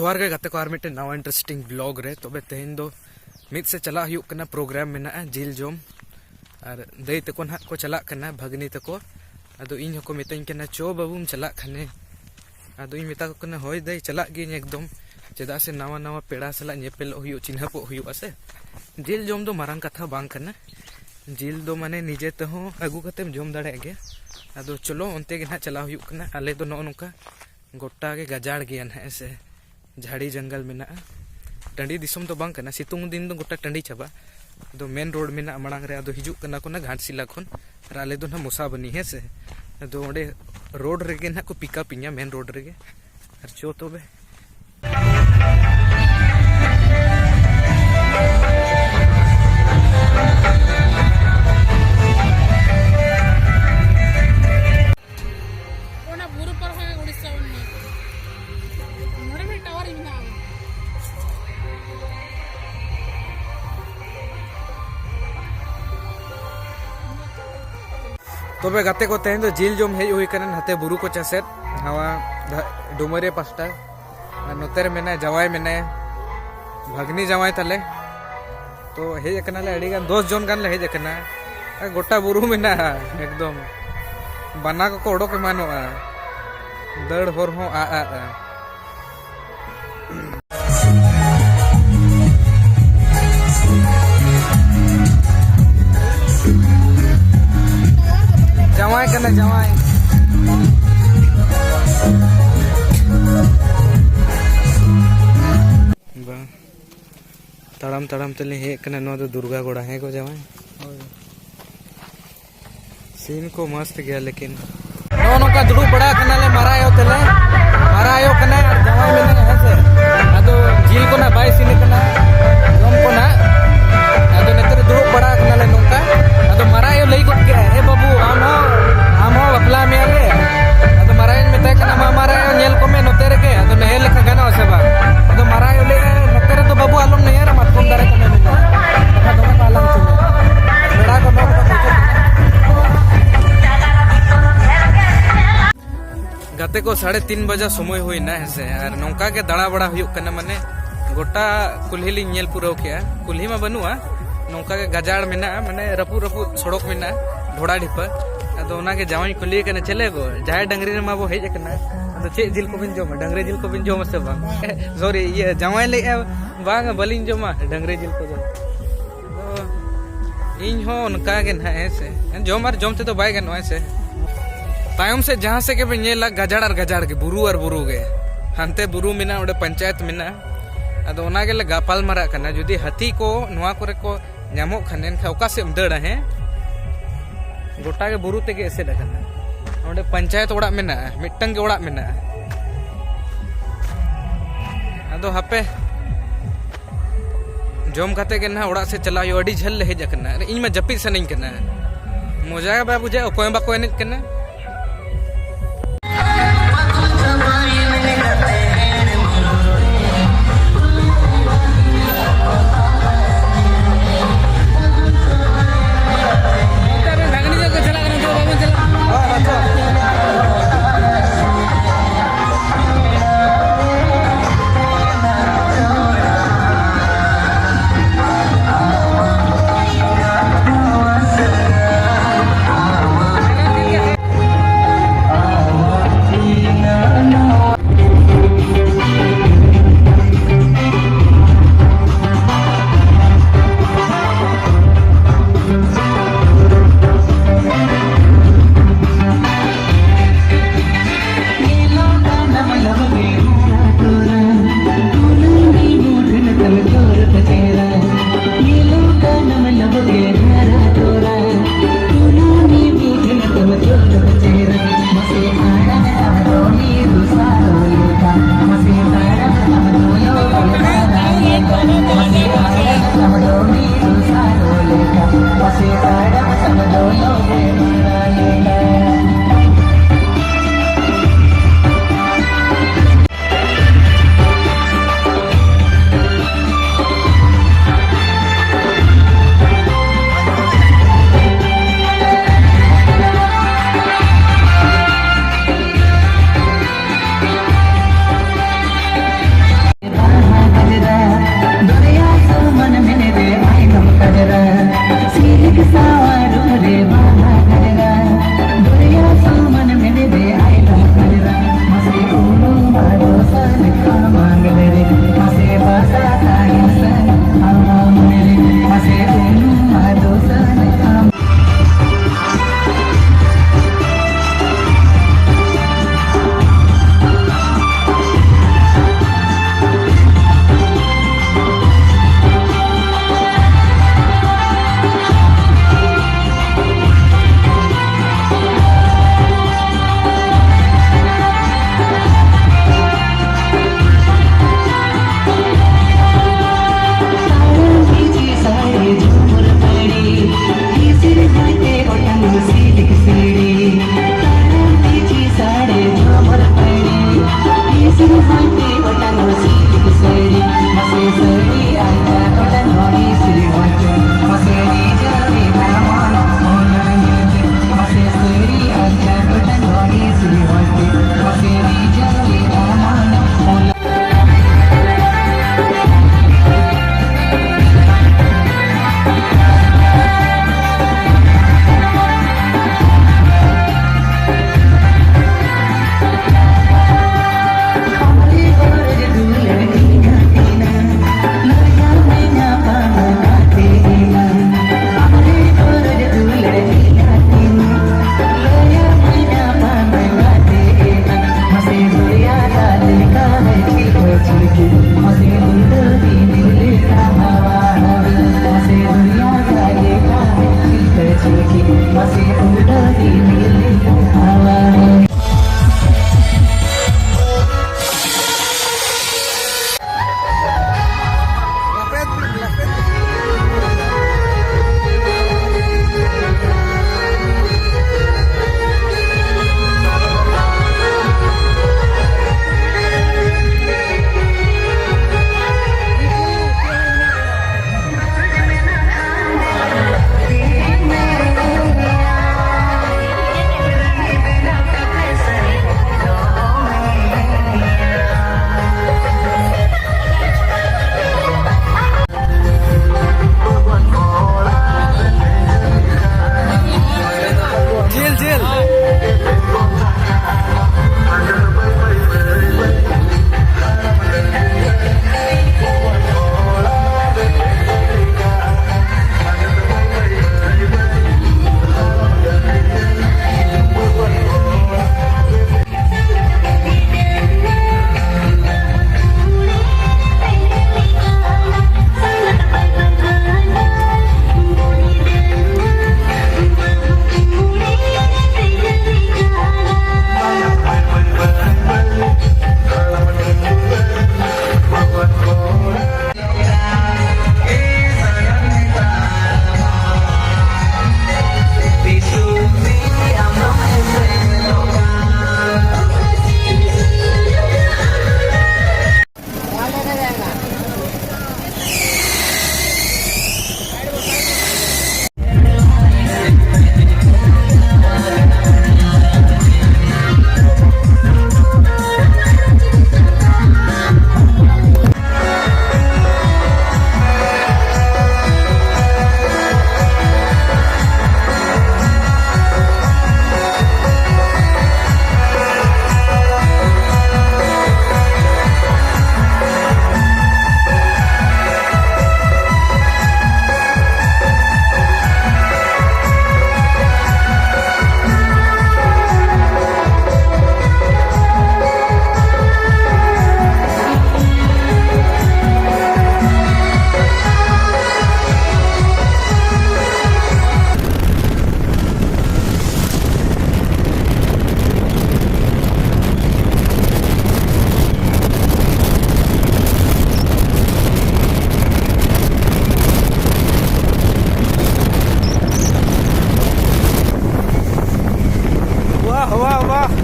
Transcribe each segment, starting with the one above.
जोहार गे गाते को आर मिटे नवा इंटरेस्टिंग ब्लॉग रे तबे तेहेन दो मिद से चला हुयुक कना प्रोग्राम मेना जिल जोम और दई तको ना को चला कना भगनी तको अदो इन हको मितኝ कना चो बाबूम चला खने अदो इन मिता को कना होय दई चला गे एकदम चेदा से नवा नवा पेड़ा सला नेपेल हुयु चिन्हपो हुयु से जिल जोम दो मारंग कथा बांग कना जिल दो माने निजे तहो अगु कतेम जोम दाड़े गे अदो चलो ओनते गे ना चला हुयुक कना आले दो नो नोका गोटा के गजाड़ गया ना से झाड़ी जंगल में टंडी दिसम तो बांग कना सितुंग दिन दो गोटा टंडी चाबा दो मेन रोड में मांग रे अदो हिजुक कना को ना घाटशिला खन आले दो ना मुसाबनी है से अदो ओडे रोड रेगे ना को पिकअप इया मेन रोड रेगे और चो तोबे तबे गाते को तेन तो जिल जोम हेज हुई कन हाते बुरु को चसेट हवा डुमरे पास्टा नोतेर मेना जवाय मेना भगनी जवाय तले तो हेज कना ले अड़ी गान 10 जन गान ले हेज कना गोटा बुरु मेना एकदम बना को ओडो के मानोआ दड़ होर हो आ जवाय कना जवाय बा तड़म तड़म तले हे कना नो दुर्गा गोड़ा है को जवाय सीन को मस्त गया लेकिन नो नो का दुड़ू बड़ा कना ले मारायो तले मारायो कना जवाय में है से अदो झील को ना बाय सीन कना गम को ना अदो नेतर दुड़ू बड़ा कना ले नोका अदो मारायो लई को के ए बाबू आमो बपला में आगे अदो मारायो में तय कना मारायो नेल को में नोतेर के अदो नेल लेखा गाना सेबा अदो मारायो ले नोतेर तो बाबू आलम नहीं यार मत कोन दारे कने में का दोना का आलम चले बड़ा को नो गाते को 3:30 बजे समय हुई ना है और नौका के दड़ा बड़ा हुयुक कना माने गोटा कुल्ही ली नेल पुरो के कुल्ही में बनुआ नौका के गजाड़ में ना माने रपु रपु सड़क में ना ढोड़ा ढिपा अदो ओना के जावाई कुली कने चले गो जाय डंगरी रे मा वो हेज कना अदो चे जिल को बिन जोमा डंगरी जिल को बिन जोमा से बा सॉरी ये जावाई ले बांग बलिन जोमा डंगरी जिल को तो इन हो उनका के ना ऐसे जोमार जोम ते तो बाय गनो ऐसे तायम से जहां से के नेला गजाड़ और गजाड़ के बुरु और बुरु गे हंते बुरु मिना ओडे पंचायत मिना अदो ओना गेले गापाल मारा कना जुदी हाथी को नोआ करे को ᱧᱟᱢᱚᱜ खानेन खा ओका से दड़ा है गोटा के बुरु तेगे एसे दकना ओडे पंचायत ओड़ा मेना मिट्टंग के ओड़ा मेना अदो हपे जोम खाते के ना ओड़ा से चला यो अडी झल हेज कना इन में जपित सनिन कना मोजा बा बुझे कोय बा कोय नित कना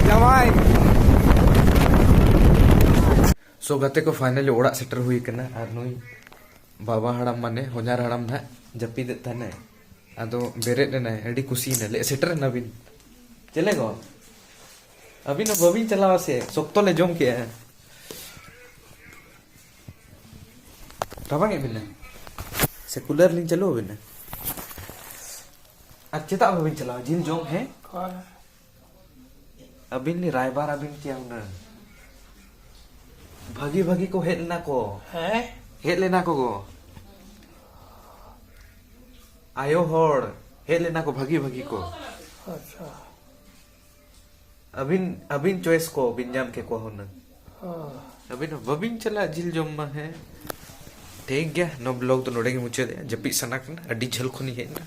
जमाई सो गाते को फाइनली ओड़ा सेटर हुई कना और नुई बाबा हड़ाम माने होजार हड़ाम ना जपीद थाने आदो बेरे ने अड़ी कुसी ने ले सेटर नवीन चले गो अभी न बबिन चलावा से सोक्तो ले जोम के राबांगे बिना सेकुलर लिंग चलो बिना अच्छे ता बबिन चलावा जिन जोम है अबिन नि रायबार अबिन क्या होना भागी भागी को हेड लेना को है हेड लेना को गो आयो होड़ हेड लेना को भागी भागी को अच्छा अबिन अबिन चॉइस को बिन्याम के को होना हाँ अबिन बबिन चला जिल जोम है ठीक गया नो ब्लॉग तो नोड़े के मुझे जपी सनक ना अड्डी झल खुनी है ना